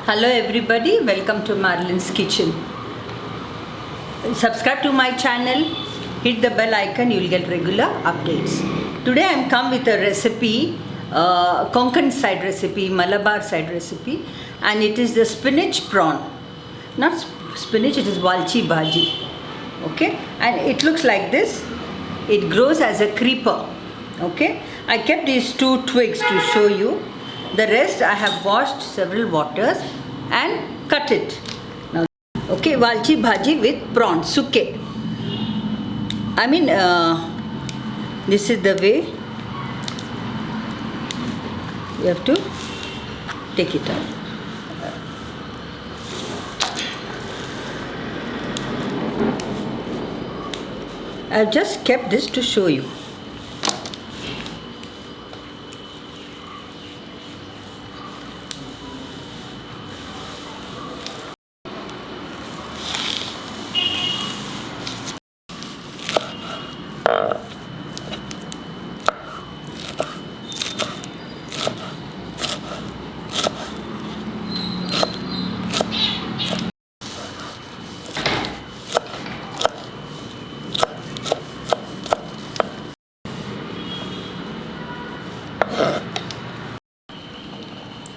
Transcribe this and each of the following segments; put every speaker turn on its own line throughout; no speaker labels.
Hello everybody, welcome to Marilyn's Kitchen. Subscribe to my channel, hit the bell icon, you will get regular updates. Today I am come with a recipe, Konkan side recipe, Malabar side recipe, and it is the spinach prawn. Not spinach, it is Valchi Bhaji. Okay, and it looks like this. It grows as a creeper. Okay, I kept these two twigs to show you. The rest I have washed several waters and cut it. Now, okay, Valchi Bhaji with prawns, suke. I mean, this is the way you have to take it out. I have just kept this to show you.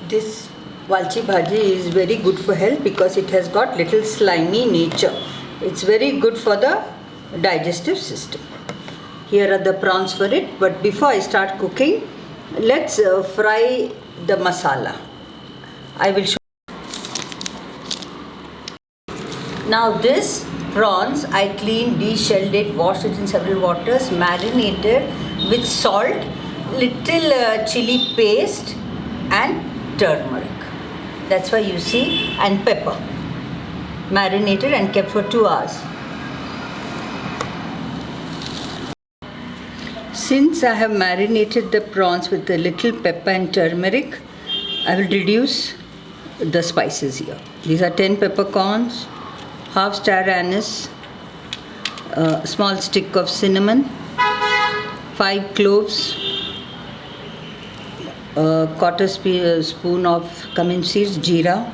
This Valchi Bhaji is very good for health because it has got little slimy nature. It's very good for the digestive system. Here are the prawns for it, but before I start cooking, let's fry the masala. I will show you. Now this prawns I cleaned, de-shelled it, washed it in several waters, marinated with salt, little chili paste and turmeric. That's why you see, and pepper. Marinated and kept for 2 hours. Since I have marinated the prawns with a little pepper and turmeric, I will reduce the spices here. These are 10 peppercorns, half star anise, a small stick of cinnamon, 5 cloves, a quarter spoon of cumin seeds, jeera,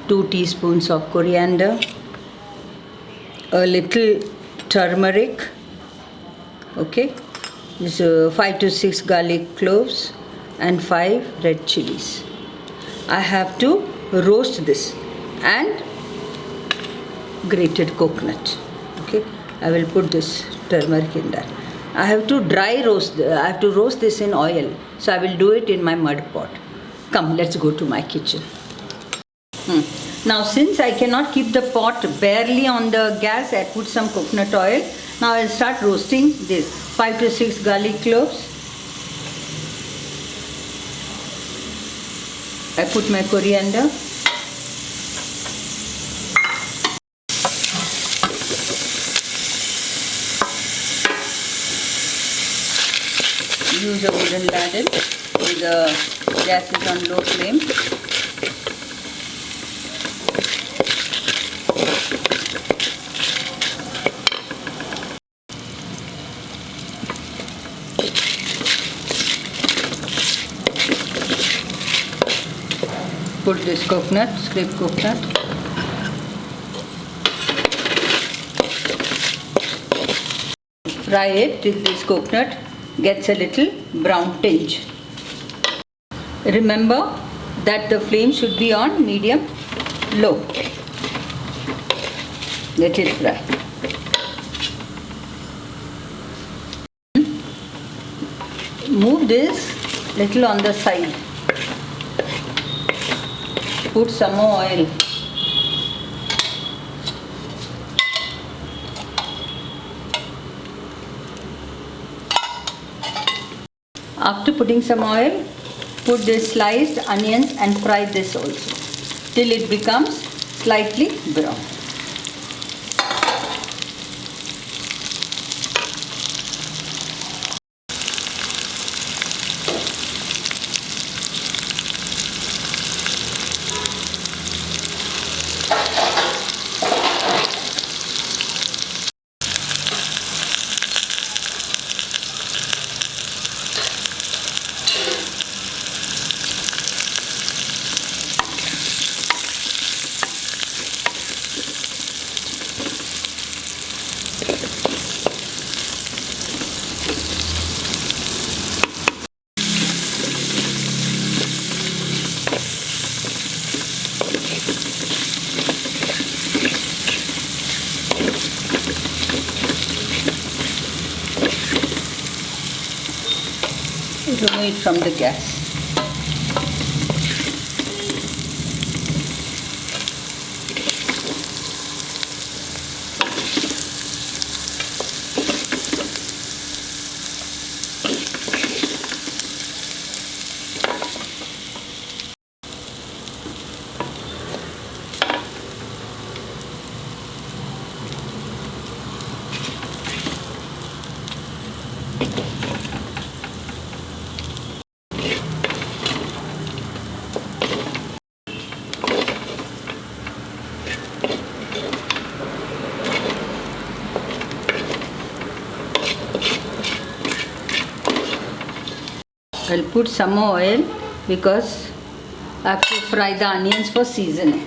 2 teaspoons of coriander, a little turmeric, okay, this 5 to 6 garlic cloves and 5 red chilies. I have to roast this, and grated coconut. Okay, I will put this turmeric in that. I have to dry roast, I have to roast this in oil, so I will do it in my mud pot. Come, let's go to my kitchen. Now since I cannot keep the pot barely on the gas, I put some coconut oil. Now I will start roasting this 5 to 6 garlic cloves. I put my coriander. Use a wooden ladle with the gas is on low flame. Put this coconut, scraped coconut. Fry it till this coconut gets a little brown tinge. Remember that the flame should be on medium low. Let it fry. Move this little on the side. Put some more oil. After putting some oil, put the sliced onions and fry this also till it becomes slightly brown. remove it from the gas. I'll put some more oil because I have to fry the onions for seasoning.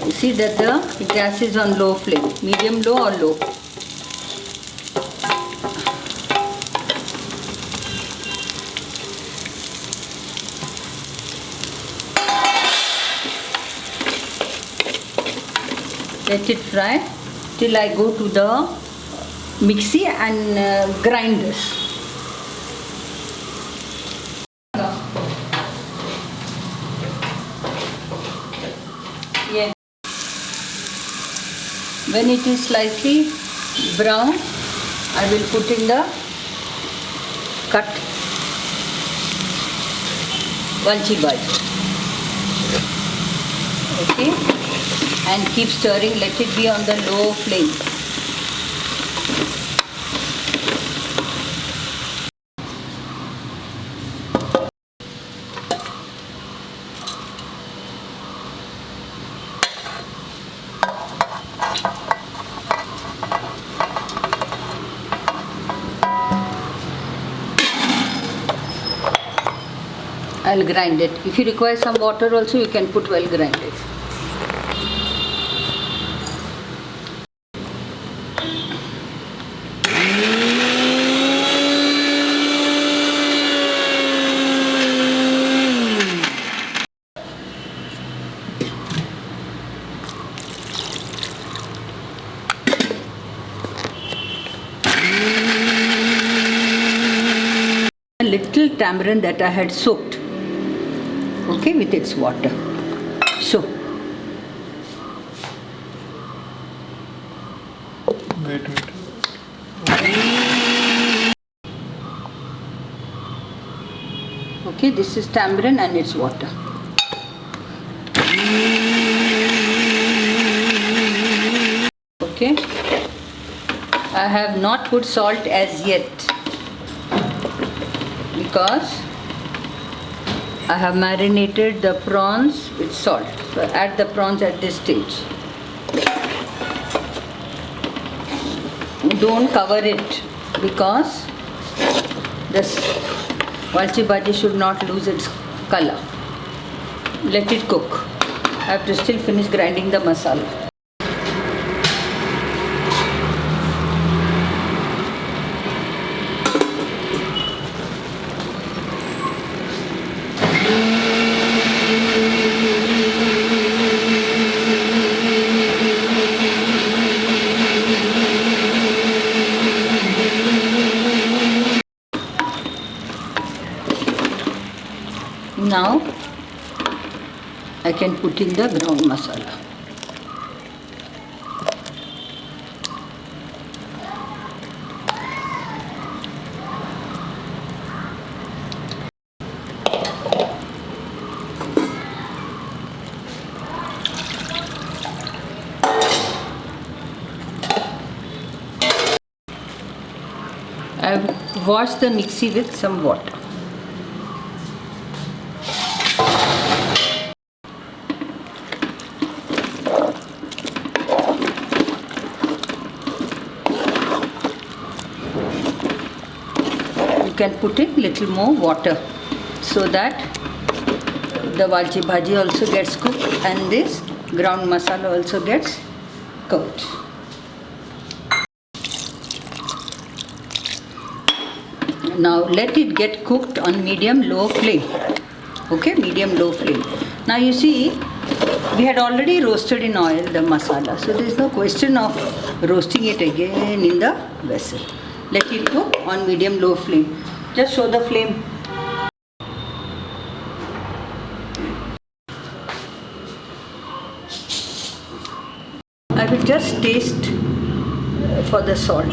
You see that the gas is on low flame, medium low or low. Let it fry till I go to the mixie and grind this. Yeah. When it is slightly brown, I will put in the cut Valchi Bhaji. Okay, and keep stirring. Let it be on the low flame. I'll grind it. If you require some water also, you can put well grinded. A little tamarind that I had soaked, okay, with its water. So
wait.
okay, this is tamarind and its water. Okay, I have not put salt as yet because I have marinated the prawns with salt. So add the prawns at this stage. Don't cover it because this Valchi Bhaji should not lose its color. Let it cook. I have to still finish grinding the masala. Now I can put in the ground masala. I have washed the mixie with some water. You can put in little more water so that the Valchi Bhaji also gets cooked and this ground masala also gets cooked. Now let it get cooked on medium low flame. Okay, medium low flame. Now you see We had already roasted in oil the masala, so there is no question of roasting it again in the vessel. Let it cook on medium-low flame. Just show the flame. I will just taste for the salt.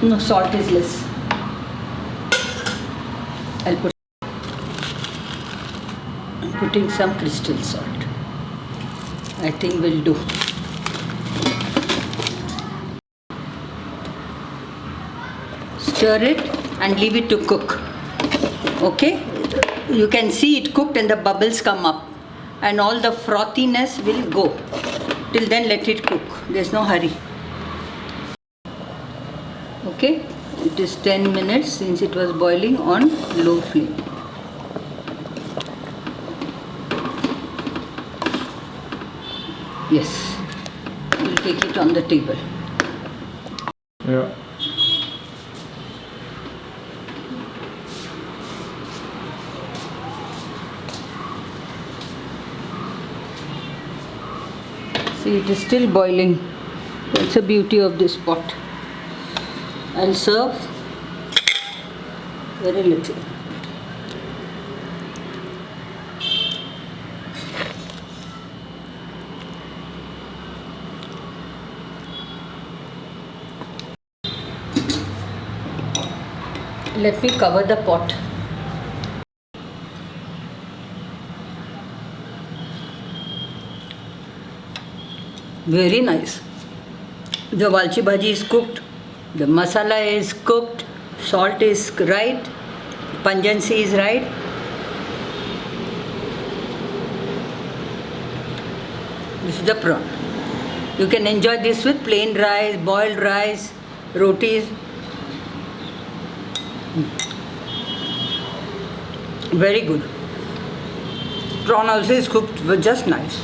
No, salt is less. I'm putting some crystal salt. I think will do. Stir it and leave it to cook. Okay? You can see it cooked and the bubbles come up and all the frothiness will go. Till then let it cook. There's no hurry. Okay? It is 10 minutes since it was boiling on low flame. Yes. We'll take it on the table.
Yeah.
See, it is still boiling. That's the beauty of this pot. I'll serve very little. Let me cover the pot. Very nice. The Valchi Bhaji is cooked. The masala is cooked, salt is right, pungency is right. This is the prawn. You can enjoy this with plain rice, boiled rice, rotis. Very good. Prawn also is cooked just nice.